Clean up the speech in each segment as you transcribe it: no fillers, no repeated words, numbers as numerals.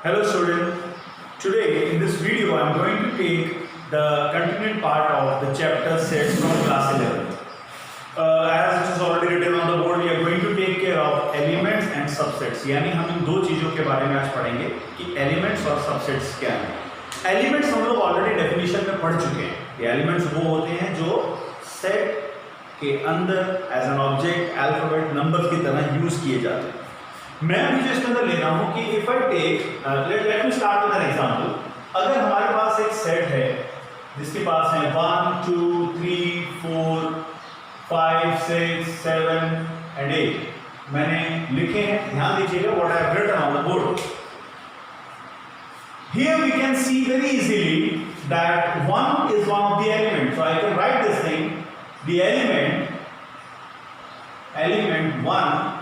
Hello student, today in this video I am going to take the continuing part of the chapter sets from class 11. As it is already written on the board, we are going to take care of elements and subsets. यानी हम इन दो चीज़ों के बारे में आज पढ़ेंगे कि elements और subsets क्या हैं. Elements हम लोग ऑलरेडी डेफिनेशन में पढ़ चुके हैं. ये elements वो होते हैं जो सेट के अंदर as an object alphabet number की तरह यूज किए जाते हैं. मैं अभी जो इसके अंदर ले रहा हूँ कि if I take let me start with an example. अगर हमारे पास एक सेट है जिसके पास है 1 2 3 4 5 6 7 एंड 8. मैंने लिखे हैं, ध्यान दीजिएगा what I have written on the board. Here we can see very easily that 1 is one of the elements. So I can write this thing. The element 1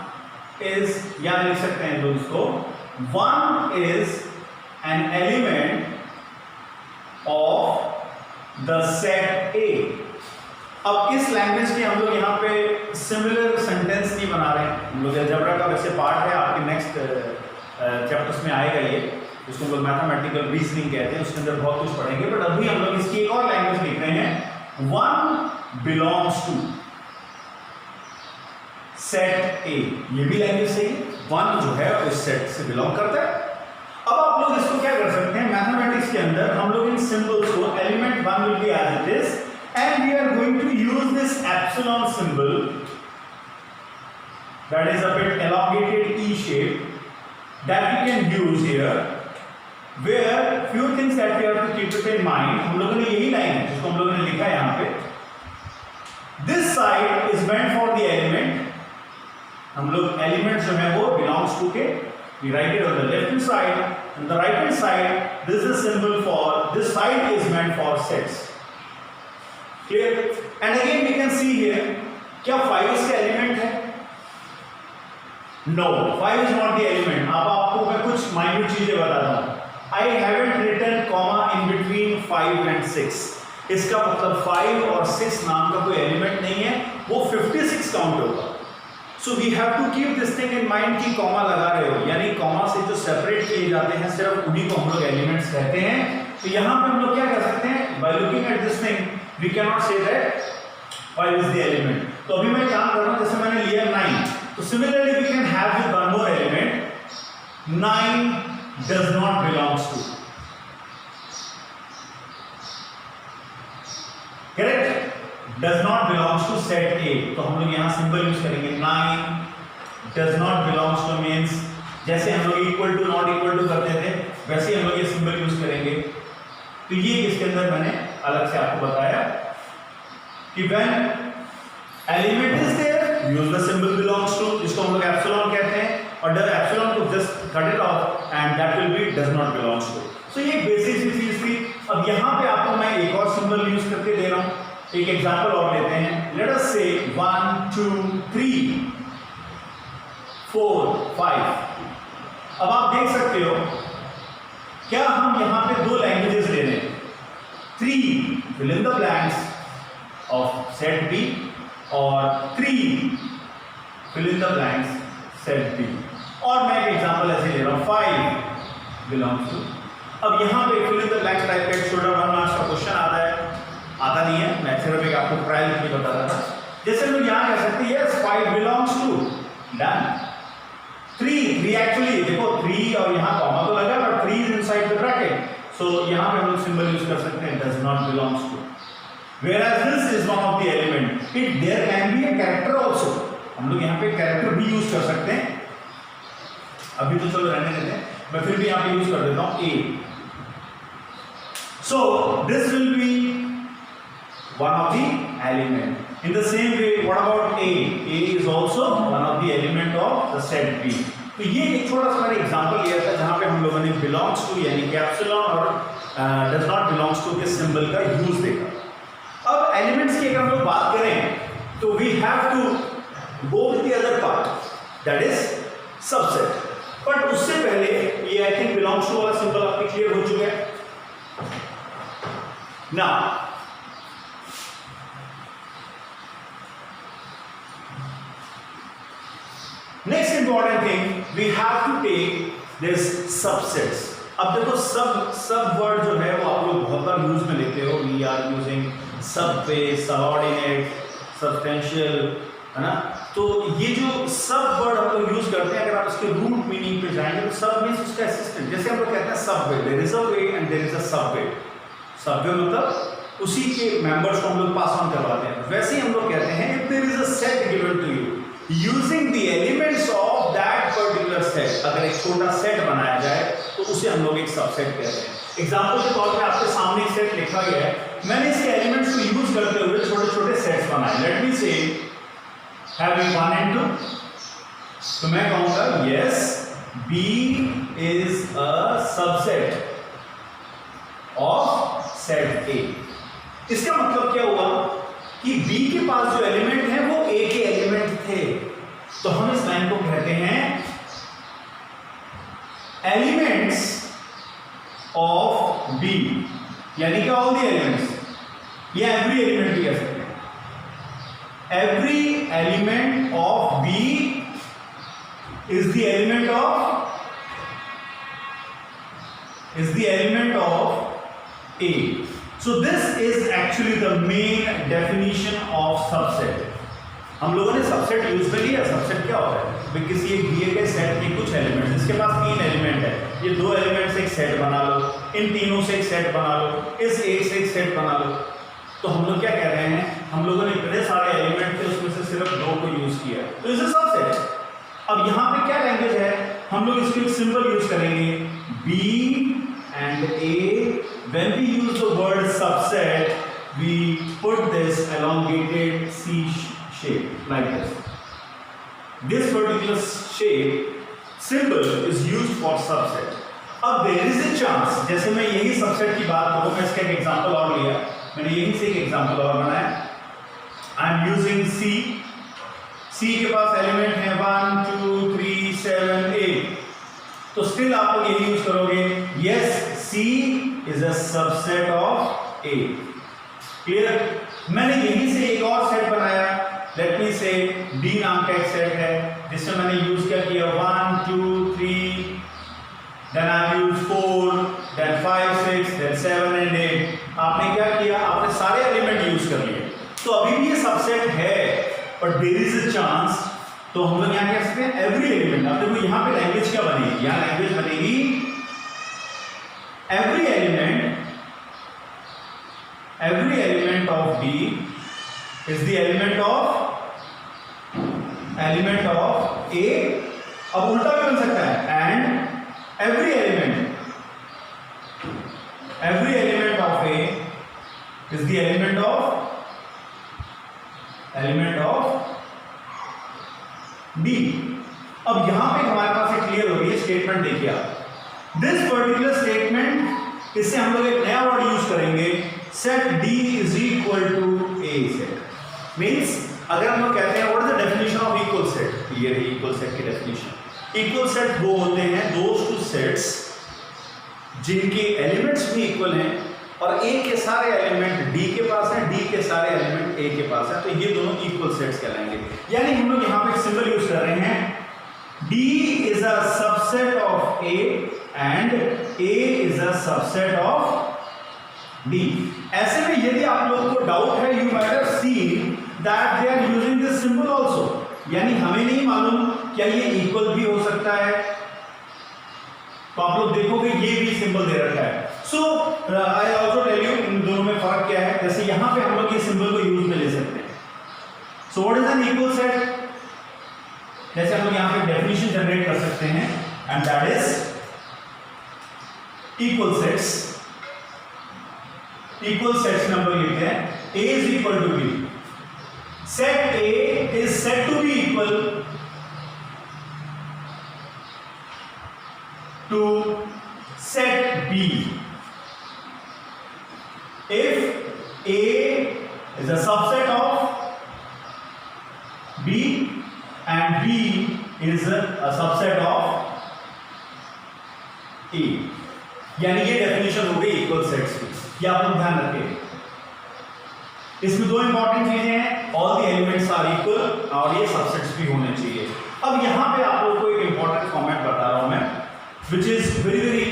is, यहाँ लिख सकते हैं लोग इसको, 1 is an element of the set A. अब इस language के हम लोग यहाँ पे सिमिलर सेंटेंस नहीं बना रहे हैं. हम लोग अलजेब्रा का वैसे पार्ट है, आपके नेक्स्ट चैप्टर्स में आएगा ये, जिसको हम लोग मैथमेटिकल रीजनिंग कहते हैं. उसके अंदर बहुत कुछ पढ़ेंगे, बट अभी हम लोग इसकी एक और लैंग्वेज लिख रहे हैं. 1 belongs to सेट ए. ये भी लैंग्वेज सही है. 1 जो है उस सेट से बिलोंग करता है. अब आप लोग इसको क्या कर सकते हैं, मैथमेटिक्स के अंदर हम लोग इन सिंबल्स को element 1 will be as it is and we are going to use this epsilon symbol that is a bit elongated E shape that we can use here, where few things that we have to keep it in mind. हम लोगों ने यही line है जिसको हम लोगों ने लिखा है यहाँ पे. This side is meant for the element. हम लोग एलिमेंट जो है वो बिलोंग्स टू के we write it on the left hand side, and the right hand side this is a symbol for this side is meant for sets. Clear? And again we can see here, क्या 5 इसका element है? No, 5 is not the element. अब आपको मैं कुछ minute चीजें बताता हूँ. I haven't written comma in between 5 and 6. इसका मतलब 5 और 6 नाम का कोई एलिमेंट नहीं है, वो 56 काउंट होगा. So we have to keep this thing in mind कि कॉमा लगा रहे हो, यानी कॉमा से जो सेपरेट किए जाते हैं सिर्फ उन्हीं को हम लोग एलिमेंट्स कहते हैं. तो यहाँ पे हम लोग क्या कर सकते हैं, by looking at this thing we cannot say that 5 is the element. तो अभी मैं काम कर रहा हूँ, जैसे मैंने लिया 9, तो similarly we can have with one more element. 9 does not belongs to. Correct? Does not belongs to set A. तो हम लोग यहाँ सिंबल यूज करेंगे. 9 does not belongs to means जैसे हम लोग equal to not equal to करते थे वैसे हम लोग ये सिंबल यूज करेंगे. तो ये इसके अंदर मैंने अलग से आपको बताया कि when element is there use the symbol belongs to, जिसको हम लोग एप्सिलॉन कहते हैं, और the epsilon को just cut it off and that will be does not belongs to. So ये बेसिक सी चीज थी. अब यहाँ पे आपको मैं एक और सिंबल यूज करके दे रहा हूँ. एक एग्जांपल और लेते हैं. लेट अस से 1 2 3 4 5. अब आप देख सकते हो क्या हम यहां पे दो लैंग्वेजेस ले रहे हैं. 3 fill in the blanks of set B और 3 fill in the blanks set B. और मैं एक एग्जांपल ऐसे ले रहा हूं 5 belongs to. अब यहां पे fill in the blanks type का छोटा 1 मार्क्स का क्वेश्चन आता नहीं है, मैं सिर्फ एक आपको ट्रायल भी बता रहा था. जैसे लोग यहाँ कह सकते हैं yes 5 belongs to. Done. 3 actually देखो 3 और यहाँ कॉमा तो लगा but 3 is inside the bracket. So यहाँ पे हम लोग सिंबल यूज कर सकते हैं does not belongs to. whereas this is one of the element, it there can be a character also. हम लोग यहाँ पे कैरेक्टर भी यूज कर सकते हैं. अभी तो चलो रहने देते हैं, मैं फिर भी यहाँ पे यूज कर देता हूँ A. So this will be one of the element. In the same way, what about A? A is also one of the element of the set B. तो ये एक छोटा सा मैंने एग्जांपल लिया था जहां पे हम लोगों ने belongs to यानी कि एप्सिलॉन और does not belongs to के सिंबल का यूज देखा. अब एलिमेंट्स की अगर हम लोग बात करें तो we have to go with the other part, that is subset. But उससे पहले ये आई थिंक belongs to वाला सिंबल आपके क्लियर हो चुका है. Now next important thing, we have to take this subsets. अब देखो सब वर्ड जो है वो आप लोग बहुत बार यूज में लेते हो, we are using subway, subordinate, substantial, है ना। तो ये जो सब वर्ड हम लोग यूज करते हैं, अगर आप इसके रूट मीनिंग पे जाएंगे तो सब मीन्स उसका असिस्टेंट। जैसे हम लोग कहते हैं subway, there is a way and there is a subway. Subway मतलब उसी के मेंबर्स को हम लोग पास ऑन करवाते हैं। वैसे ही हम लोग कहते हैं if there is a set given to you using the elements of that particular set, अगर एक छोटा सेट बनाया जाए तो उसे हम लोग एक सबसेट कहते हैं। एग्जांपल के तौर पे आपके सामने एक सेट लिखा गया है, मैंने इसके एलिमेंट्स को यूज करते हुए छोटे छोटे सेट्स बनाए। लेट मी से having 1 and 2, तो मैं कहूंगा yes B is a subset of set A। इसका मतलब क्या हुआ कि B के पास जो एलिमेंट है वो A के एलिमेंट थे, तो हम इस लाइन को कहते हैं एलिमेंट्स ऑफ B, यानी कि ऑल द एलिमेंट्स या एवरी एलिमेंट भी कह सकते हैं। Every element of B is the element of A. So this is actually the main definition of subset. हम लोगों ने सबसेट यूज में लिया। सबसेट क्या होता है? किसी एक दिए गए सेट के कुछ एलिमेंट्स, इसके पास 3 एलिमेंट है, ये 2 एलिमेंट से एक सेट बना लो, इन तीनों से एक सेट बना लो, इस एक से एक सेट बना लो। तो हम लोग क्या कह रहे हैं, हम लोगों ने इतने सारे एलिमेंट थे उसमें से सिर्फ 2 को यूज किया, तो इज अ सबसेट। अब यहाँ पे क्या लैंग्वेज है, हम लोग इसको एक सिंबल यूज करेंगे B and A। when we use the word subset we put this elongated C shape like this. This particular shape symbol is used for subset. अब there is a chance, जैसे मैं यही subset की बात करूँ, मैं इसका एक एग्जांपल और लिया, मैंने यहीं से एक एग्जांपल और बनाया। आई एम यूजिंग C के पास एलिमेंट है 1 2 3 7 8, तो स्टिल आप लोग यही यूज करोगे yes C is a subset of A। Clear? मैंने यहीं से एक और सेट बनाया, लेट मी से D नाम का एक सेट है जिसमें मैंने यूज क्या किया 1 2 3, then I use 4, then 5 6, then 7 and 8। आपने क्या किया, आपने सारे एलिमेंट यूज कर लिए, तो अभी भी ये सबसेट है, but there is a chance. तो हम लोग यहाँ कह सकते हैं एवरी एलिमेंट। अब देखो यहाँ पे लैंग्वेज क्या बनेगी, यहाँ लैंग्वेज बनेगी every element of B is the element of A। अब उल्टा भी बन सकता है, and every element of A is the element of B। अब यहां पे हमारे पास एक क्लियर हो गई है स्टेटमेंट। देखिए आप दिस पर्टिकुलर स्टेटमेंट, इससे हम लोग एक नया वर्ड यूज करेंगे, set D is equal to A set. Means अगर हम लोग कहते हैं what is the definition of equal set, ये रही इक्वल सेट की डेफिनेशन। इक्वल सेट वो होते हैं दोज टू सेट्स जिनके एलिमेंट्स भी इक्वल हैं और A के सारे एलिमेंट D के पास हैं, D के सारे एलिमेंट A के पास हैं, तो ये दोनों इक्वल सेट्स कहलाएंगे। यानी हम लोग यहाँ पे एक सिंबल यूज कर रहे हैं D is a subset of A and A is a subset of D। ऐसे में यदि आप लोगों को डाउट है, you might have seen that they are using this symbol also, यानी हमें नहीं मालूम क्या ये इक्वल भी हो सकता है, तो आप लोग देखोगे ये भी सिंबल दे रखा है। So I also tell you इन दोनों में फर्क क्या है। जैसे यहाँ पे हम लोग ये सिंबल को यूज में ले सकते हैं। So what is an equal set, जैसे हम लोग यहाँ पे डेफिनेशन जनरेट कर सकते हैं, and that is equal sets में हम लोग लिखते हैं A is equal to B। set A is said to be equal to set B if A is a subset of B and B is a subset of A। यानी ये definition हो गई equal sets की, ये आप लोग ध्यान रखें। इसमें 2 इंपॉर्टेंट चीजें हैं, all the elements are equal और ये सबसेट्स भी होने चाहिए। अब यहाँ पे आप लोगों को एक इंपॉर्टेंट फॉर्मेट बता रहा हूं मैं, which is very very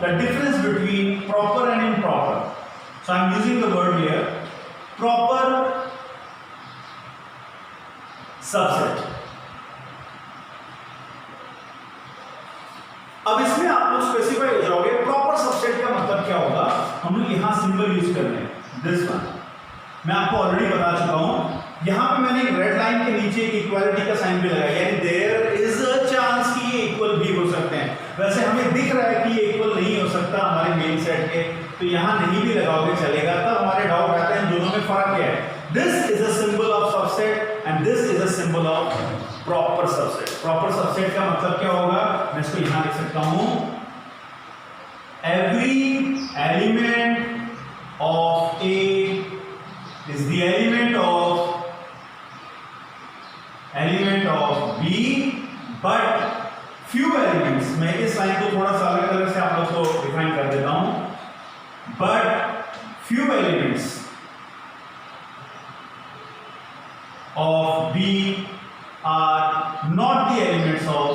the difference between proper and improper. So I am using the word here, proper subset. अब इसमें आप लोग स्पेसिफाई हो जाओगे प्रॉपर सबसेट का मतलब क्या होगा। हम लोग यहां सिंबल यूज कर रहे हैं, दिस वन। मैं आपको ऑलरेडी बता चुका हूं, यहां पे मैंने एक रेड लाइन के नीचे एक इक्वालिटी का साइन भी लगाया, यानी देयर इज अ चांस कि ये इक्वल भी हो सकते हैं। वैसे हमें दिख रहा है कि ये इक्वल नहीं हो सकता हमारे मेन सेट के, तो यहां नहीं भी लगाओगे चलेगा। तब हमारे डाउट आते हैं दोनों में फर्क क्या है। This is a symbol of subset and this is a symbol of proper subset. Proper subset का मतलब क्या होगा, मैं इसको यहां लिख सकता हूं, every element of A is the element of B, but few elements, मैं इस लाइन को थोड़ा सा अलग तरह से आप लोग को डिफाइन कर देता हूं, but few elements of B are not the elements of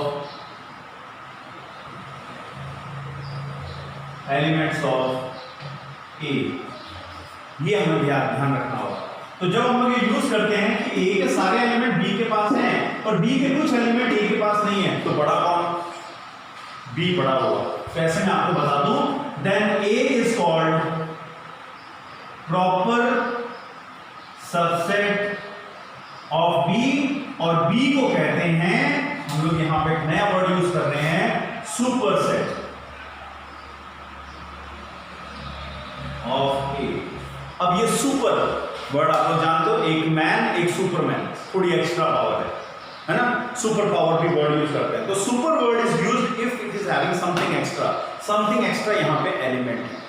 A। ये हमें ध्यान रखना होगा। तो जब हम लोग ये यूज करते हैं कि ए के सारे एलिमेंट बी के पास हैं और बी के कुछ एलिमेंट ए के पास नहीं है, तो बड़ा कौन, बी बड़ा होगा। तो ऐसे मैं आपको बता दूं, then A is called proper subset of B, और बी को कहते हैं, हम लोग यहां पे एक नया वर्ड यूज कर रहे हैं, सुपरसेट ऑफ ए। अब ये सुपर वर्ड आप लोग जानते हो, एक मैन एक सुपरमैन, थोड़ी एक्स्ट्रा पावर है ना, सुपर पावर भी वर्ड यूज करते हैं। तो super word is used if it is having something extra यहां पे एलिमेंट है।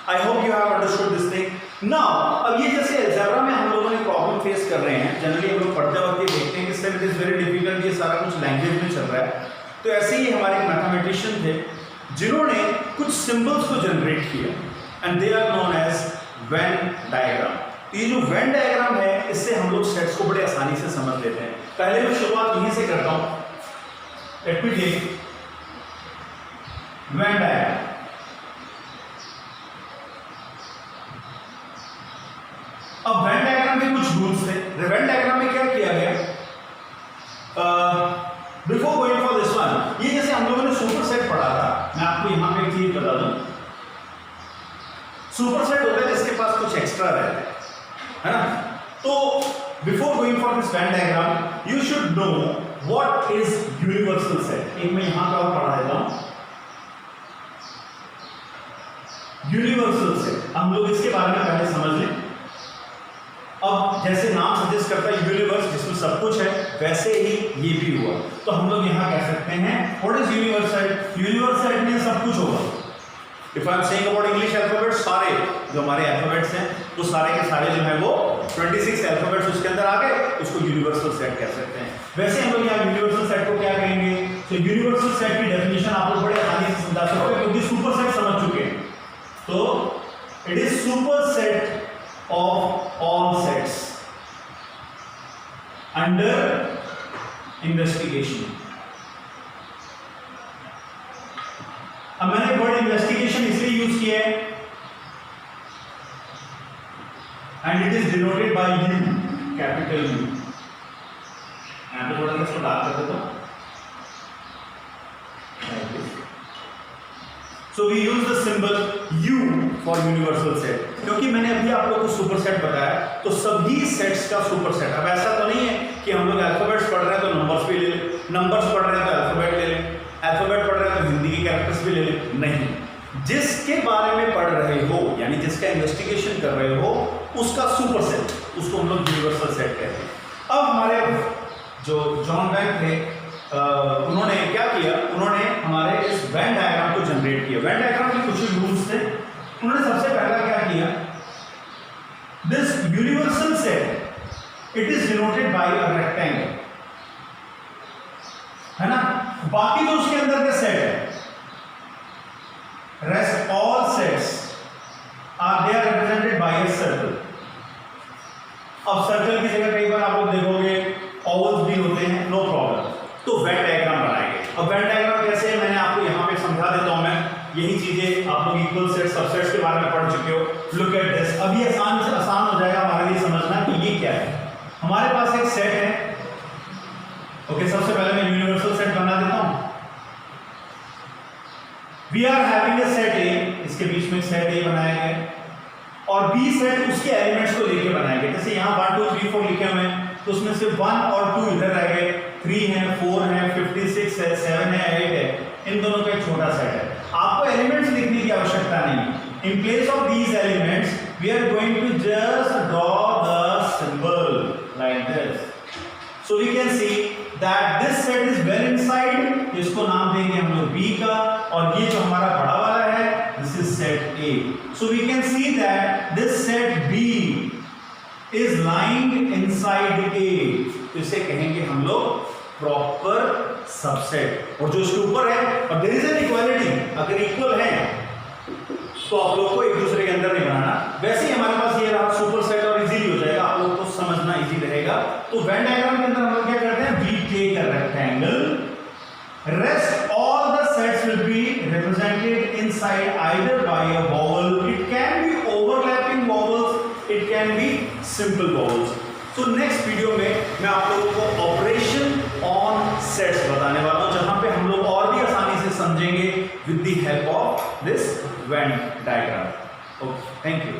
I hope you have understood this thing now. अब ये जैसे अलजेब्रा में हम लोगों ने प्रॉब्लम फेस कर रहे हैं, जनरली हम लोग पढ़ते वक्त ये देखते हैं कि sir it is very difficult, ये सारा कुछ लैंग्वेज में चल रहा है। तो ऐसे ही हमारे मैथमेटिशियन थे जिन्होंने कुछ सिंबल्स को जनरेट किया and they are known as Venn diagram. ये जो वेन डायग्राम है, इससे हम लोग सेट्स को बड़े आसानी से समझ लेते हैं। पहले मैं शुरुआत यहीं से करता हूं, let me take Venn diagram. अब वेन डायग्राम के कुछ रूल्स थे। वेन डायग्राम में क्या किया गया, before going for this one, ये जैसे हम लोगों ने सुपर सेट पढ़ा था, मैं आपको यहां पे एक चीज बता दूं, सुपर सेट होता है जिसके पास कुछ एक्स्ट्रा रहता है ना। तो before going for this Venn diagram you should know what is universal set. एक मैं यहां पे और पढ़ा देता हूं, यूनिवर्सल सेट। हम लोग इसके बारे में पहले समझ लें। अब जैसे नाम सजेस्ट करता है यूनिवर्स, जिसमें सब कुछ है, वैसे ही ये भी हुआ। तो हम लोग यहां कह सकते हैं व्हाट इज यूनिवर्सल। यूनिवर्सल में सब कुछ होगा। If I am saying about English alphabet, सारे जो हमारे अल्फाबेट्स हैं वो सारे के सारे जो है वो 26 अल्फाबेट्स उसके अंदर आ गए, उसको यूनिवर्सल सेट कह सकते हैं। वैसे हम लोग यहाँ यूनिवर्सल सेट को क्या कहेंगे, तो यूनिवर्सल सेट की डेफिनेशन आप लोग बड़े आसानी से समझा सकते हो क्योंकि सुपर सेट समझ चुके हैं। तो it is super set of all sets under investigation. अब मैंने वर्ड इन्वेस्टिगेशन इसलिए यूज किया है and it is denoted by U, capital U. यहां पे थोड़ा सा इसको डार्क कर देता हूं। So we use the symbol U for universal set, क्योंकि मैंने अभी आप लोगों को सुपर सेट बताया, तो सभी सेट्स का सुपर सेट। अब ऐसा तो नहीं है कि हम लोग अल्फाबेट्स पढ़ रहे हैं तो नंबर्स भी ले लें, नंबर्स पढ़ रहे हैं तो अल्फाबेट ले लें, अल्फाबेट पढ़ रहे हैं तो हिंदी के कैरेक्टर्स भी ले लें। नहीं, जिसके बारे में पढ़ रहे हो यानी जिसका इन्वेस्टिगेशन कर रहे हो उसका सुपर सेट, उसको हम लोग यूनिवर्सल सेट कहते हैं। अब हमारे जो जॉन वेन थे, उन्होंने क्या किया, उन्होंने हमारे इस वेन डायग्राम को जनरेट किया। वेन डायग्राम के कुछ रूल्स थे। उन्होंने सबसे पहला क्या किया, this universal set it is denoted by a rectangle, है ना। बाकी जो उसके अंदर के सेट है, rest all sets are they are represented by a circle. अब सर्कल की जगह कई बार आप लोग देखोगे ओवल्स भी होते हैं, नो प्रॉब्लम। तो वेन डायग्राम बनाएंगे। अब वेन डायग्राम कैसे है मैंने आपको यहां पे समझा देता हूं मैं। यही चीजें आप लोग इक्वल सेट सबसेट्स के बारे में पढ़ चुके हो। लुक एट दिस, अब ये आसान से आसान हो जाएगा हमारे लिए समझना कि ये क्या है। हमारे पास एक सेट है, ओके, सबसे पहले मैं यूनिवर्सल सेट बना देता हूं। We are having a set A, इसके बीच में सेट ए बनाया गया और बी सेट उसके एलिमेंट्स को लेके बनाया गया। जैसे यहाँ 1 2 3 4 लिखे हुए हैं तो उसमें से 1 और 2 इधर रह गए, 3 है, 4 है, 56 है, 7 है, 8 है, इन दोनों का एक छोटा सेट है। आपको एलिमेंट्स लिखने की आवश्यकता नहीं। In place of these elements we are going to just draw the symbol like this. So we can see that this set is well inside, इसको नाम देंगे हम लोग बी का, और ये जो हमारा बड़ा वाला है this is set A. So we can see that this set B is lying inside A, तो इसे कहेंगे हम लोग प्रॉपर सबसेट। और जो इसके ऊपर है, और देयर इज एन इक्वालिटी, अगर इक्वल है तो आप लोग को एक दूसरे के अंदर नहीं बनाना। वैसे ही हमारे पास ये रहा सुपर सेट और इजीली हो जाएगा, आप लोग को समझना इजी रहेगा। तो वेन डायग्राम के अंदर हम लोग क्या करते हैं, we take a rectangle, rest all the sets will be represented inside either by a vowel. It can be overlapping vowels, it can be simple vowels. So next video में मैं आप लोगों को ऑपरेशन ऑन सेट्स बताने वाला हूं, जहां पे हम लोग और भी आसानी से समझेंगे with the help of this Venn diagram. Okay, thank you.